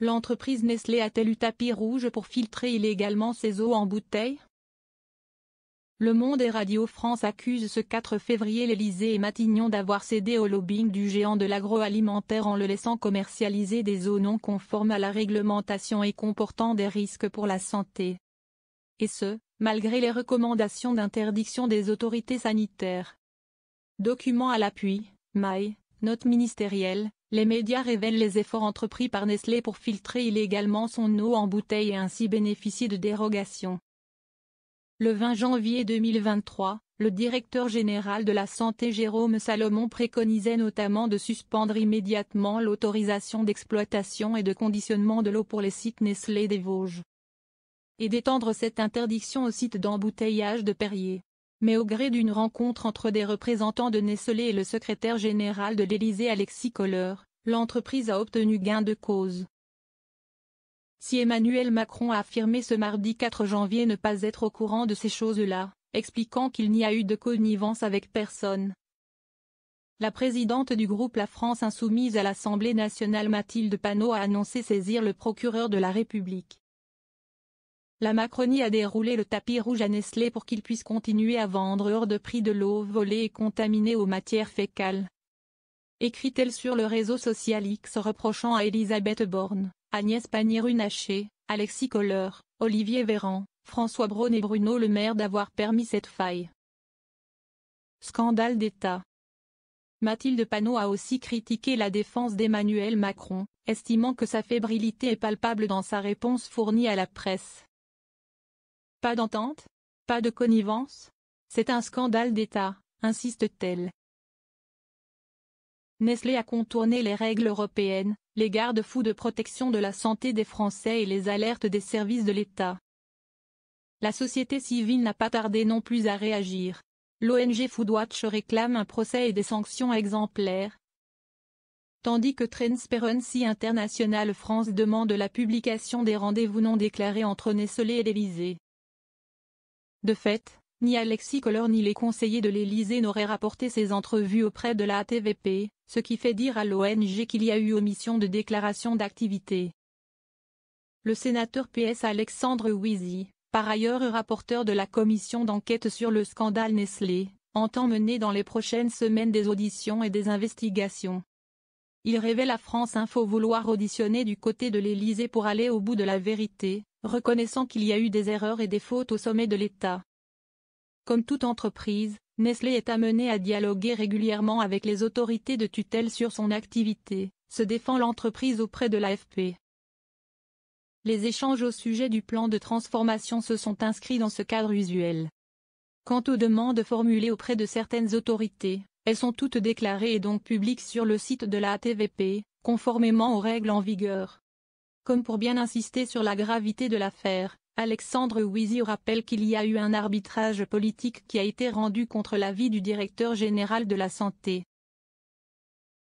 L'entreprise Nestlé a-t-elle eu tapis rouge pour filtrer illégalement ses eaux en bouteille? Le Monde et Radio France accusent ce 4 février l'Élysée et Matignon d'avoir cédé au lobbying du géant de l'agroalimentaire en le laissant commercialiser des eaux non conformes à la réglementation et comportant des risques pour la santé. Et ce, malgré les recommandations d'interdiction des autorités sanitaires. Documents à l'appui, mail, note ministérielle, les médias révèlent les efforts entrepris par Nestlé pour filtrer illégalement son eau en bouteille et ainsi bénéficier de dérogations. Le 20 janvier 2023, le directeur général de la Santé Jérôme Salomon préconisait notamment de suspendre immédiatement l'autorisation d'exploitation et de conditionnement de l'eau pour les sites Nestlé des Vosges. Et d'étendre cette interdiction au site d'embouteillage de Perrier. Mais au gré d'une rencontre entre des représentants de Nestlé et le secrétaire général de l'Élysée Alexis Kohler, l'entreprise a obtenu gain de cause. Si Emmanuel Macron a affirmé ce mardi 4 janvier ne pas être au courant de ces choses-là, expliquant qu'il n'y a eu de connivence avec personne. La présidente du groupe La France Insoumise à l'Assemblée nationale Mathilde Panot a annoncé saisir le procureur de la République. La Macronie a déroulé le tapis rouge à Nestlé pour qu'il puisse continuer à vendre hors de prix de l'eau volée et contaminée aux matières fécales. Écrit-elle sur le réseau social X reprochant à Elisabeth Borne, Agnès Pannier-Runacher, Alexis Kohler, Olivier Véran, François Braun et Bruno Le Maire d'avoir permis cette faille. Scandale d'État. Mathilde Panot a aussi critiqué la défense d'Emmanuel Macron, estimant que sa fébrilité est palpable dans sa réponse fournie à la presse. Pas d'entente? Pas de connivence? C'est un scandale d'État, insiste-t-elle. Nestlé a contourné les règles européennes, les garde-fous de protection de la santé des Français et les alertes des services de l'État. La société civile n'a pas tardé non plus à réagir. L'ONG Foodwatch réclame un procès et des sanctions exemplaires. Tandis que Transparency International France demande la publication des rendez-vous non déclarés entre Nestlé et l'Élysée. De fait, ni Alexis Kohler ni les conseillers de l'Élysée n'auraient rapporté ces entrevues auprès de la ATVP, ce qui fait dire à l'ONG qu'il y a eu omission de déclaration d'activité. Le sénateur PS Alexandre Wizy, par ailleurs rapporteur de la commission d'enquête sur le scandale Nestlé, entend mener dans les prochaines semaines des auditions et des investigations. Il révèle à France Info vouloir auditionner du côté de l'Élysée pour aller au bout de la vérité, reconnaissant qu'il y a eu des erreurs et des fautes au sommet de l'État. Comme toute entreprise, Nestlé est amené à dialoguer régulièrement avec les autorités de tutelle sur son activité, se défend l'entreprise auprès de l'AFP. Les échanges au sujet du plan de transformation se sont inscrits dans ce cadre usuel. Quant aux demandes formulées auprès de certaines autorités, elles sont toutes déclarées et donc publiques sur le site de la ATVP, conformément aux règles en vigueur. Comme pour bien insister sur la gravité de l'affaire, Alexandre Wizy rappelle qu'il y a eu un arbitrage politique qui a été rendu contre l'avis du directeur général de la santé.